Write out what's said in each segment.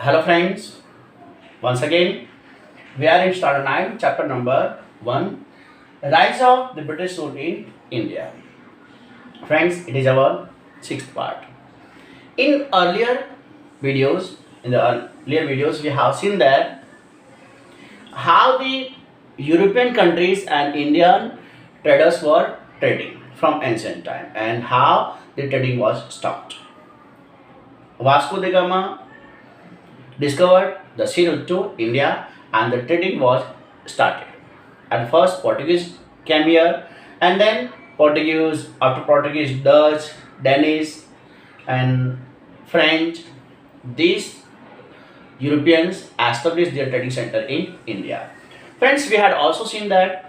Hello friends, once again we are in Standard 9, chapter number 1, Rise of the British Rule in India. Friends, it is our sixth part. In earlier videos, we have seen that how the European countries and Indian traders were trading from ancient time and how the trading was stopped. Vasco da Gama discovered the sea route to India and the trading was started. At first, Portuguese came here and then Portuguese, after Portuguese, Dutch, Danish, and French. These Europeans established their trading center in India. Friends, we had also seen that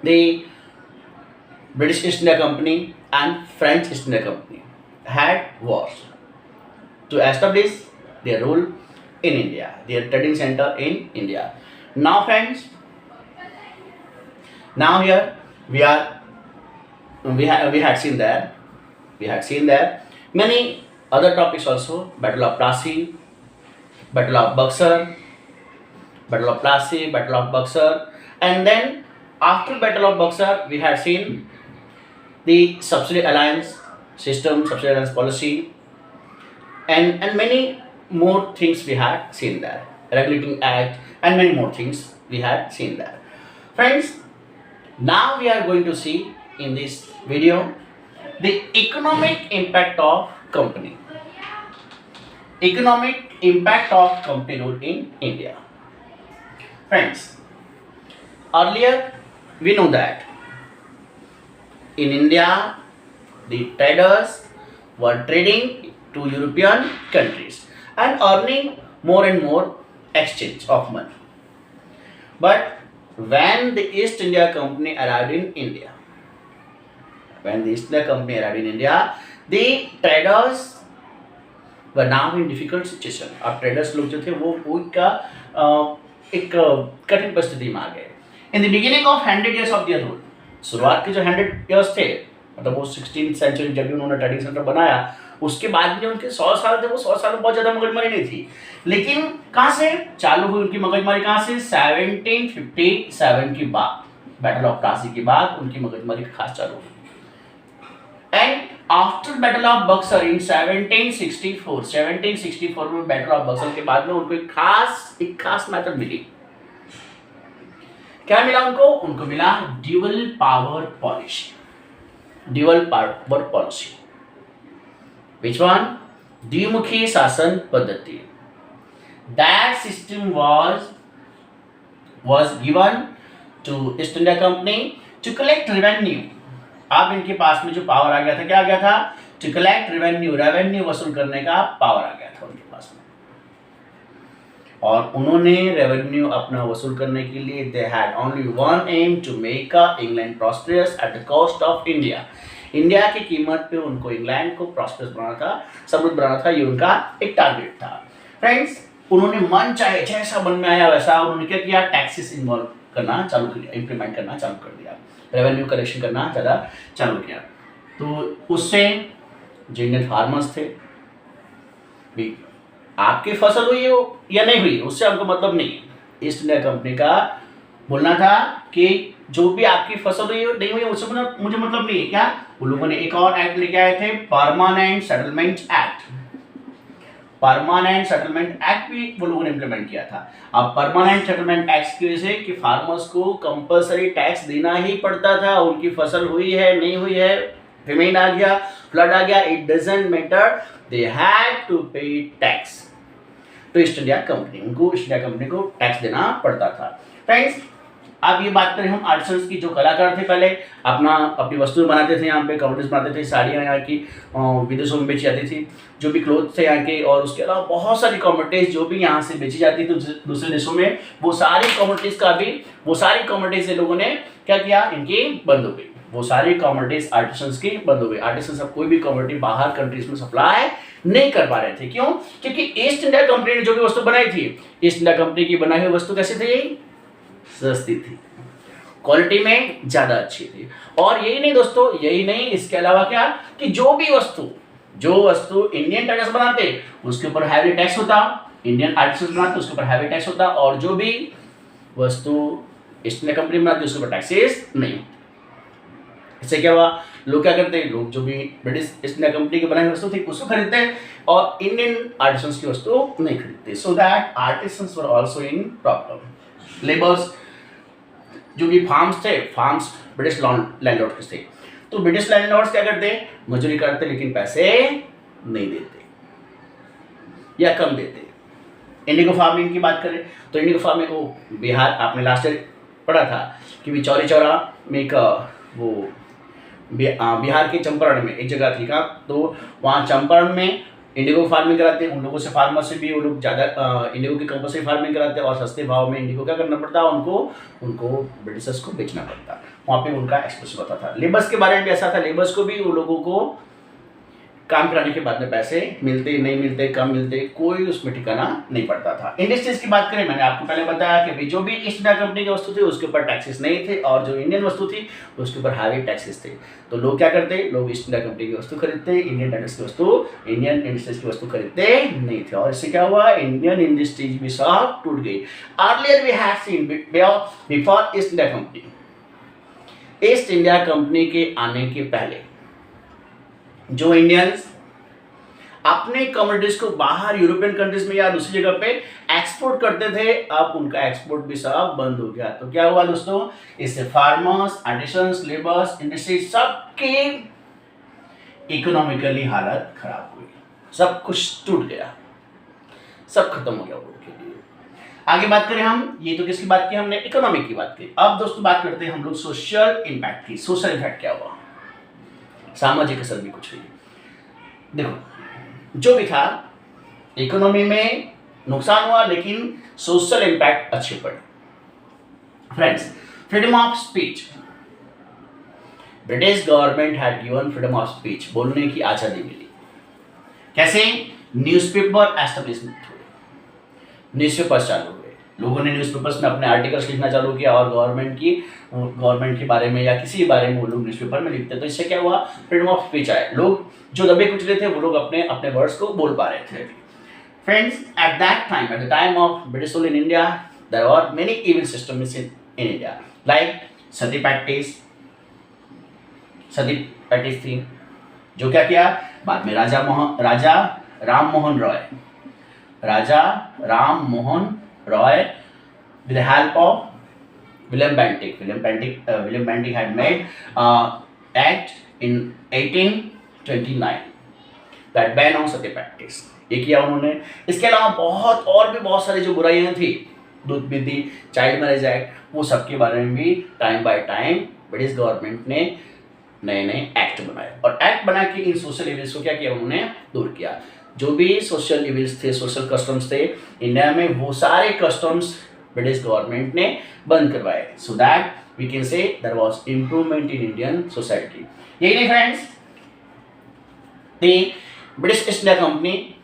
the British East India Company and French East India Company had wars to establish their rule in India, their trading center in India. Now, friends, now here we had seen that many other topics also. Battle of Plassey, Battle of Buxar, Battle of Plassey, Battle of Buxar, and then after Battle of Buxar, we had seen the subsidy alliance system, subsidy alliance policy, and many more things we had seen there. Regulating Act and many more things we had seen there. Friends, now we are going to see in this video the economic impact of company. Economic impact of company rule in India. Friends, earlier we know that in India the traders were trading to European countries and earning more and more exchange of money. But when the East India Company arrived in India, the traders were now in difficult situation. अब traders लोग जो थे वो का एक कठिन परिस्थिति में आ गए. In the beginning of 100 years of their rule, शुरुआत के जो 100 years थे, मतलब वो 16th century जब भी उन्होंने ट्रेडिंग सेंटर बनाया, उसके बाद भी उनके 100 साल थे, वो 100 साल में बहुत ज़्यादा मगजमारी नहीं थी. लेकिन कहाँ से चालू हुई उनकी मगजमारी? कहाँ से? 1757 की बाद, बैटल ऑफ प्लासी के बाद उनकी मगजमारी खास चालू हुई. And after battle of Buxar in 1764 में बैटल ऑफ बक्सर के बाद में उनको एक खास मैथड मिली. क्या मिला उनको? उनको मिला dual power policy. Which one? द्विमुखी शासन पद्धति. That system was given to East India Company to collect revenue. अब इनके पास में जो पावर आ गया था, क्या आ गया था? To collect revenue वसूल करने का पावर आ गया था उनके पास में. और उन्होंने रेवेन्यू अपना वसूल करने के लिए they had only one aim to make England prosperous at the cost of India. India की कीमत पे उनको इंग्लैंड को प्रॉस्पेरस बनाना था, समृद्ध बनाना था. ये उनका एक टारगेट था. फ्रेंड्स, उन्होंने मन चाहे जैसा मन में आया वैसा उन्होंने क्या किया? टैक्सेस इन्वॉल्व करना चालू किया, इम्प्लीमेंट करना चालू कर दिया, रेवेन्यू कलेक्शन करना ज़्यादा चालू किया. तो उससे जो इंडियन फार्मर्स थे, भी आपकी फसल हुई हो या नहीं हुई उससे हमको मतलब नहीं. ईस्ट इंडिया कंपनी का बोलना था कि जो भी आपकी फसल हुई हो नहीं हुई उससे मुझे मतलब नहीं है. क्या उन लोगों ने एक और एक्ट लेके आए थे, permanent settlement act. Permanent settlement act भी वो लोगों ने इम्प्लीमेंट किया था. अब परमानेंट सेटलमेंट एक्ट की वजह से कि फार्मर्स को कंपलसरी टैक्स देना ही पड़ता था. उनकी फसल हुई है नहीं हुई है, फेमेन आ गया, फ्लड आ गया, it doesn't matter, they had to pay tax to East India company. उनको ईस्ट इंडिया कंपनी को टैक्स देना पड़ता था. फ्रेंड्स, अब ये बात करें हम आर्टिसंस की. जो कलाकार थे पहले अपनी वस्तुएं बनाते थे, यहाँ पे कमोडिटीज बनाते थे, साड़ियाँ यहाँ की विदेशों में बेची जाती थी, जो भी क्लोथ थे यहाँ के, और उसके अलावा बहुत सारी कमोडिटीज जो भी यहाँ से बेची जाती थी दूसरे देशों में, वो सारी कमोडिटीज से लोगों ने क्या किया? इनकी बंद हो गई. वो सारी कमोडिटीज आर्टिसंस की बंद हो गई. आर्टिसंस अब कोई भी कमोडिटी बाहर कंट्रीज में सप्लाई नहीं कर पा रहे थे. क्यों? क्योंकि ईस्ट इंडिया कंपनी ने जो भी वस्तु बनाई थी, ईस्ट इंडिया कंपनी की बनाई हुई वस्तु कैसी थी? सस्ती थी, क्वालिटी में ज़्यादा अच्छी थी. और यही नहीं दोस्तों, यही नहीं, इसके अलावा क्या कि जो भी वस्तु जो वस्तु इंडियन आर्टिस्ट बनाते उसके ऊपर हैवी टैक्स होता, इंडियन आर्टिस्ट बनाते उसके ऊपर हैवी टैक्स होता, और जो भी वस्तु ईस्ट इंडिया कंपनी बनाती उसके ऊपर टैक्सेस नहीं होते। इससे क्या हुआ, लोग क्या करते हैं, लोग जो भी ब्रिटिश ईस्ट इंडिया कंपनी के बनाई वस्तु थी उसको खरीदते हैं और इंडियन आर्टिसंस की वस्तु नहीं खरीदते। So that artisans were also in problem. Labours जो भी फार्म्स थे, फार्म्स ब्रिटिश लैंडलॉर्ड के थे, तो ब्रिटिश लैंडलॉर्ड्स क्या करते, मजदूरी करते लेकिन पैसे नहीं देते या कम देते। इंडिगो फार्मिंग की बात करें तो इंडिगो फार्मिंग वो बिहार, आपने लास्ट ईयर पढ़ा था कि चौरी चौरा में एक वो बिहार के चंपारण में एक जगह थी का, तो वहाँ चंपारण में इंडिगो फार्मिंग कराते हैं। उन लोगों से, फार्मर से भी वो लोग ज़्यादा इंडिगो की कंपल्सरी फार्मिंग कराते हैं और सस्ते भाव में इंडिगो क्या करना पड़ता है, उनको ब्रिटिशर्स को बेचना पड़ता। वहाँ पे उनका एक्सप्रेस होता था। लेबर्स के बारे में भी ऐसा था, लेबर्स को भी उन लोगों को काम कराने के बाद में पैसे मिलते नहीं मिलते, कम मिलते, कोई उसमें ठिकाना नहीं पड़ता था। इंडस्ट्रीज की बात करें, मैंने आपको पहले बताया कि जो भी ईस्ट इंडिया कंपनी की वस्तु थी उसके ऊपर टैक्सेस नहीं थे और जो इंडियन वस्तु थी उसके ऊपर हैवी टैक्सेस थे। तो लोग क्या करते, लोग ईस्ट इंडिया कंपनी की वस्तु खरीदते, इंडियन इंडस्ट्रीज की वस्तु खरीदते नहीं थे और इससे क्या हुआ, इंडियन इंडस्ट्रीज भी सब टूट गई। Earlier we have seen before East India Company, East India Company के आने के पहले जो इंडियंस अपने कमोडिटीज को बाहर यूरोपियन कंट्रीज में या दूसरी जगह पे एक्सपोर्ट करते थे, अब उनका एक्सपोर्ट भी सब बंद हो गया। तो क्या हुआ दोस्तों, इससे फार्मर्स, आर्टिसंस, लेबर्स, इंडस्ट्री सबके इकोनॉमिकली हालत खराब हुई, सब कुछ टूट गया, सब खत्म हो गया उनके लिए। आगे बात करें हम, ये तो किसकी बात की हमने, इकोनॉमिक की बात की। अब दोस्तों बात करते हैं हम लोग सोशल इम्पैक्ट की। सोशल इम्पैक्ट क्या हुआ, सामाजिक असर भी कुछ हुई। देखो जो भी था, इकोनॉमी में नुकसान हुआ लेकिन सोशल इम्पैक्ट अच्छे पड़े। Friends, freedom of speech, British government had given freedom of speech, बोलने की आजादी मिली। कैसे, न्यूज़पेपर एस्टेब्लिशमेंट हुए, न्यूज़पेपर्स चालू हुए, लोगों ने न्यूज़पेपर्स में अपने आर्टिकल्स लिखना चालू किया और गवर्नमेंट के बारे में या किसी बारे में वो लोग न्यूज़पेपर में लिखते। तो इससे क्या हुआ, फ्रीडम ऑफ स्पीच आए, लोग जो दबे कुचले थे वो लोग अपने अपने वर्ड्स को बोल पा रहे थे। Friends, at that time, at the time of British rule in India, there were many evil systems in India, like sati practice थी, जो क्या किया, बाद में Raja Ram Mohan Roy with the help of William Bentinck had made act in 1829 that ban on Sati practice, ये किया उन्होंने। इसके अलावा बहुत सारी जो बुराइयां थी, दूध विधि, चाइल्ड मैरिज एक्ट, वो सब के बारे में भी time by time British government ने नए एक्ट बनाए और एक्ट बना के इन सोशल इविल्स को क्या किया, उन्होंने दूर किया। जो भी सोशल इविल्स थे, सोशल कस्टम्स थे इंडिया में, वो सारे कस्टम्स ब्रिटिश गवर्नमेंट ने बंद करवाए, so that we can say there was improvement in Indian society. यही नहीं friends, the British East India Company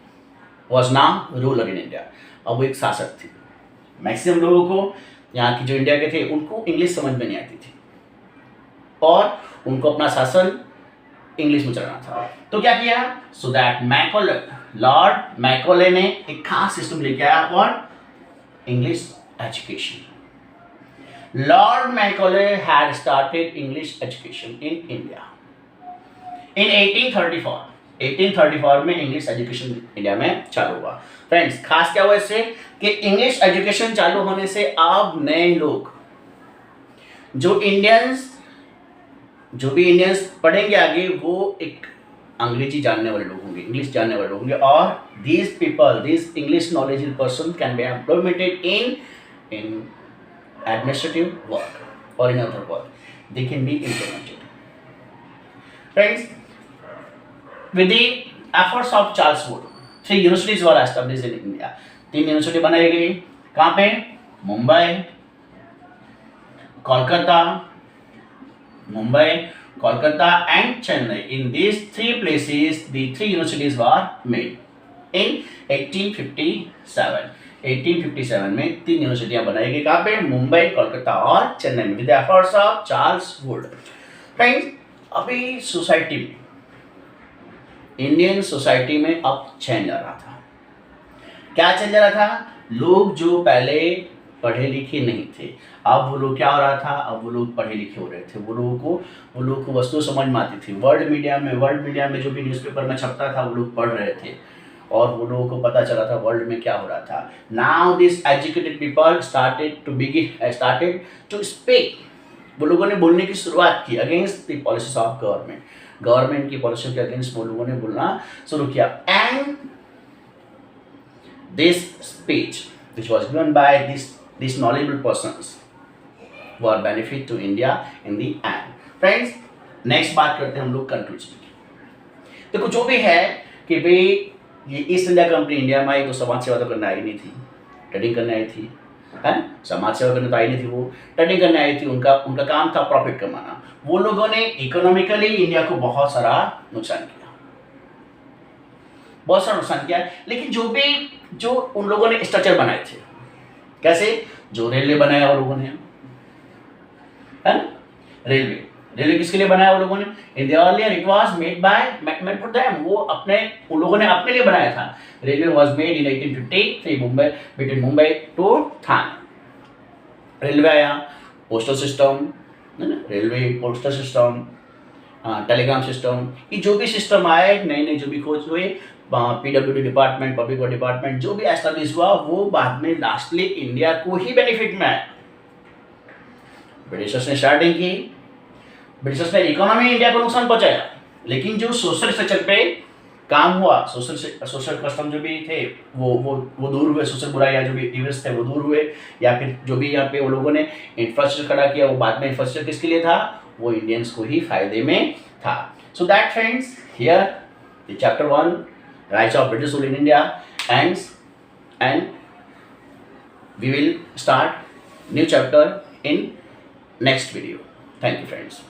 was now ruler in India, अब वो एक शासक थी। मैक्सिमम लोगों को, यहाँ की जो इंडिया के थे, उनको इंग्लिश समझ में नहीं आती थी और उनको अपना शासन इंग्लिश में चलना था। तो क्या किया, सो दैट लॉर्ड मैकॉले ने एक खास सिस्टम लेके आया, और English education. Lord Macaulay had started English education in India. In 1834 में इंग्लिश एजुकेशन इंडिया में चालू हुआ। फ्रेंड्स, खास क्या हुआ इससे कि इंग्लिश एजुकेशन चालू होने से अब नए लोग, जो भी इंडियंस पढ़ेंगे आगे, वो एक अंग्रेजी जानने वाले लोग होंगे, इंग्लिश जानने वाले लोग होंगे, और these English knowledgeable person can be implemented in administrative work or in other work, they can be implemented. Friends, with the efforts of Charles Wood, 3 universities were established in India. 3 university बनाई गई, कहाँ पे, Mumbai, Kolkata and Chennai. In these 3 places, the 3 universities were made in 1857. 1857 में 3 यूनिवर्सिटियां बनाई गई, कहाँ पे, मुंबई, कोलकाता और चेन्नई में, with the efforts of Charles Wood. Friends, अभी सोसाइटी में इंडियन सोसाइटी में अब चेंज आ रहा था। क्या चेंज आ रहा था? लोग जो पहले पढ़े लिखे नहीं थे, अब वो लोग क्या हो रहा था, अब वो लोग पढ़े लिखे हो रहे थे। वो लोगों को वस्तु समझ में आती थी। वर्ल्ड मीडिया में जो भी न्यूज़पेपर में छपता था वो लोग पढ़ रहे थे और वो लोगों को पता चला था वर्ल्ड में क्या हो रहा था। Now this educated people started to speak. वो लोगों ने बोलने की शुरुआत की against the policies of government की पॉलिसी के अगेंस्ट वो लोगों ने बोलना शुरू किया। And this speech which was given by these knowledgeable persons were benefit to India in the end. Friends, next बात करते हैं हम लोग कंक्लूजन की। देखो जो भी है कि भाई ये ईस्ट इंडिया कंपनी इंडिया में आई तो समाज सेवा तो करने आई नहीं थी, ट्रेडिंग करने आई थी, है ना? समाज सेवा करने तो आई नहीं थी, वो ट्रेडिंग करने आई थी। उनका काम था प्रॉफिट कमाना। वो लोगों ने इकोनॉमिकली इंडिया को बहुत सारा नुकसान किया, लेकिन जो उन लोगों ने स्ट्रक्चर बनाए थे, कैसे? जो रेलवे बनाया वो लोगों ने, है ना? रेलवे किसके लिए बनाया वो लोगों ने? In the earlier it was made for them. वो उन लोगों ने अपने लिए बनाया था। Railway was made in 1853 between Mumbai to Thane. Railway आया, पोस्टल सिस्टम, है ना? Railway postal system, telegram system, ये जो भी सिस्टम आए, नए जो भी खोज हुए, PWD department, public work department जो भी एस्टैब्लिश हुआ, वो बाद में लास्टली इंडिया को ही बेनिफिट में आया। ब्रिटिशर्स ने स्टार्टिंग की, ब्रिटिशर्स ने इकोनॉमी इंडिया को नुकसान पहुंचाया, लेकिन जो सोशल स्ट्रक्चर पे काम हुआ, सोशल कस्टम जो भी थे वो दूर हुए। सोशल बुराइयाँ जो भी इवेंट्स थे वो दूर हुए, या फिर जो भी यहाँ पे वो लोगों ने इंफ्रास्ट्रक्चर खड़ा किया, वो बाद में इंफ्रास्ट्रक्चर किसके लिए था? वो इंडियंस को ही फायदे में था। So that friends, here the chapter 1 Rise of British rule in India ends, and we will start new chapter in next video. Thank you friends.